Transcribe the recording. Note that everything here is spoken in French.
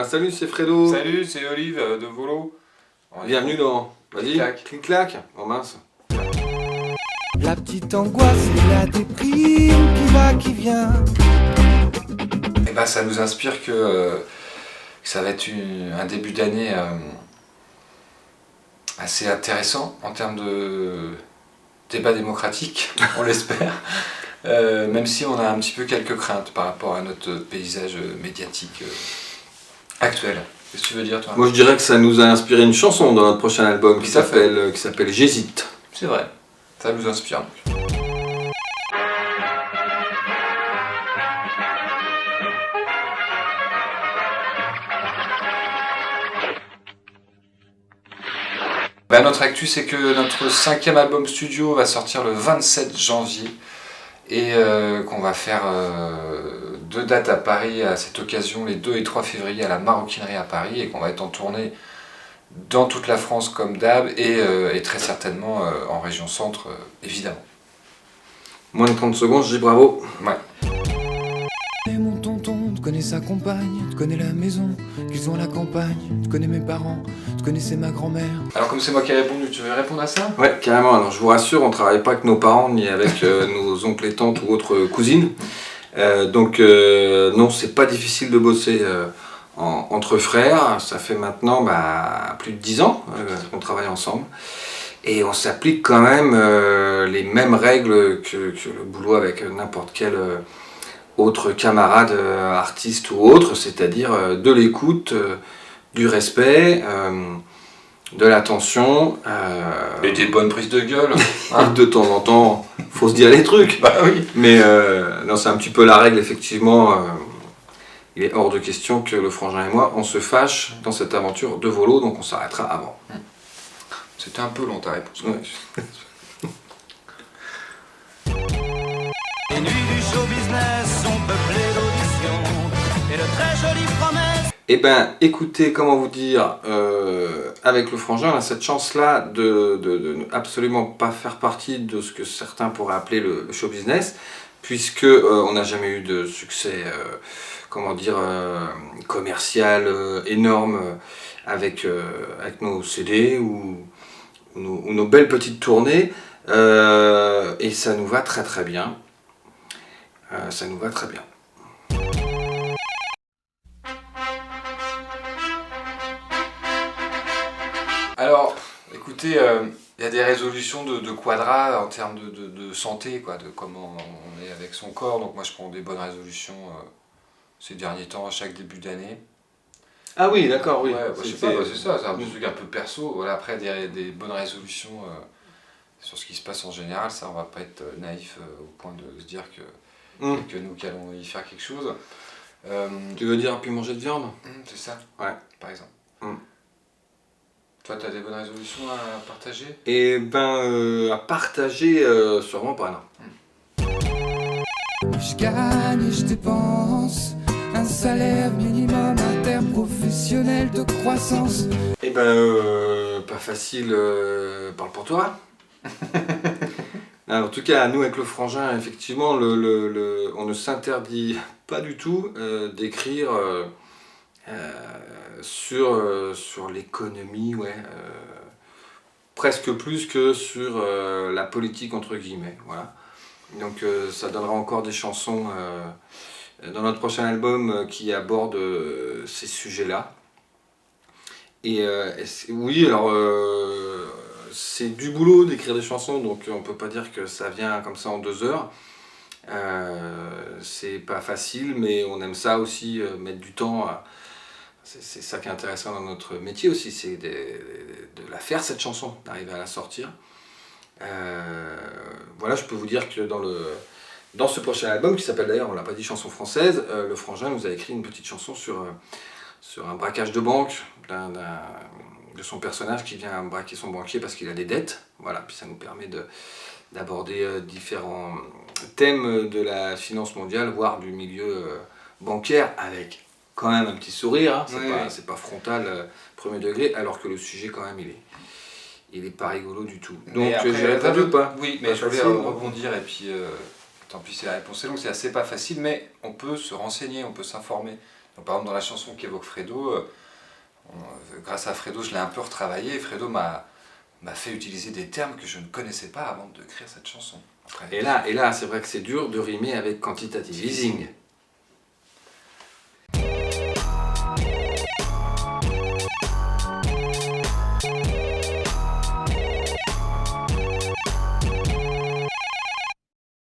salut, c'est Fredo. Salut, c'est Olive de Volo. Bienvenue dans... Vas-y, clic-clac. Oh mince. La petite angoisse et la déprime qui va, qui vient. Et ben, ça nous inspire que ça va être un début d'année assez intéressant en termes de débat démocratique, on l'espère. Même si on a un petit peu quelques craintes par rapport à notre paysage médiatique actuel. Qu'est-ce que tu veux dire, toi? Moi je dirais que ça nous a inspiré une chanson dans notre prochain album qui s'appelle J'hésite. C'est vrai, ça nous inspire. Ben, notre actu, c'est que notre 5e album studio va sortir le 27 janvier et qu'on va faire 2 dates à Paris à cette occasion, les 2 et 3 février à la Maroquinerie à Paris, et qu'on va être en tournée dans toute la France comme d'hab et très certainement en région centre, évidemment. Moins de 30 secondes, je dis bravo. Ouais. Et mon tonton, tu connais sa compagne, tu connais la maison qu'ils ont à la campagne, tu connais mes parents, tu connaissais ma grand-mère. Alors comme c'est moi qui ai répondu, tu veux répondre à ça? Ouais, carrément. Alors je vous rassure, on ne travaille pas avec nos parents ni avec nos oncles et tantes ou autres cousines. Donc non, c'est pas difficile de bosser entre frères. Ça fait maintenant plus de 10 ans qu'on travaille ensemble. Et on s'applique quand même les mêmes règles que le boulot avec n'importe quel autre camarade, artiste ou autre, c'est-à-dire de l'écoute, du respect, de l'attention. Et des bonnes prises de gueule. Hein. De temps en temps, faut se dire les trucs. Bah oui. Mais non, c'est un petit peu la règle, effectivement. Il est hors de question que le frangin et moi, on se fâche dans cette aventure de Volo, donc on s'arrêtera avant. C'était un peu long ta réponse. Ouais. Les nuits du show business sont peuplées d'auditions et de très jolies promesses. Eh ben, écoutez, comment vous dire, avec le frangin, on a cette chance-là de ne absolument pas faire partie de ce que certains pourraient appeler le show business, puisque on n'a jamais eu de succès, commercial énorme avec nos CD ou nos belles petites tournées, et ça nous va très très bien. Ça nous va très bien. Alors, écoutez, il y a des résolutions de Quadra en termes de santé, quoi, de comment on est avec son corps. Donc moi je prends des bonnes résolutions ces derniers temps, à chaque début d'année. Ah oui, d'accord, oui. Ouais, je sais pas, c'est ça, c'est un truc un peu perso. Voilà, après des bonnes résolutions sur ce qui se passe en général, ça on va pas être naïf au point de se dire que nous qui allons y faire quelque chose. Tu veux dire plus manger de viande? C'est ça, Ouais. par exemple. Toi, tu as des bonnes résolutions à partager? Et ben, à partager, sûrement pas, non. Je gagne et je dépense un salaire minimum interprofessionnel de croissance. Et ben, pas facile, parle pour toi. Alors, en tout cas, nous avec le frangin, effectivement, on ne s'interdit pas du tout d'écrire sur l'économie, ouais, presque plus que sur la politique entre guillemets, voilà. Donc ça donnera encore des chansons dans notre prochain album qui aborde ces sujets-là. Et oui, alors c'est du boulot d'écrire des chansons, donc on peut pas dire que ça vient comme ça en 2 heures. C'est pas facile, mais on aime ça aussi, mettre du temps. C'est ça qui est intéressant dans notre métier aussi, c'est de la faire cette chanson, d'arriver à la sortir. Voilà, je peux vous dire que dans ce prochain album, qui s'appelle d'ailleurs, on l'a pas dit, Chanson française, le frangin nous a écrit une petite chanson sur un braquage de banque de son personnage qui vient braquer son banquier parce qu'il a des dettes. Voilà, puis ça nous permet d'aborder différents thèmes de la finance mondiale, voire du milieu bancaire, avec quand même un petit sourire, hein. C'est pas frontal, premier degré, alors que le sujet quand même il est pas rigolo du tout. Donc j'ai répondu ou pas? Oui, mais je voulais rebondir et puis tant pis si la réponse est longue, c'est assez pas facile, mais on peut se renseigner, on peut s'informer Donc, par exemple, dans la chanson qu'évoque Fredo, grâce à Fredo, je l'ai un peu retravaillé. Fredo m'a fait utiliser des termes que je ne connaissais pas avant de créer cette chanson. Après, Et là c'est vrai que c'est dur de rimer avec quantitative easing.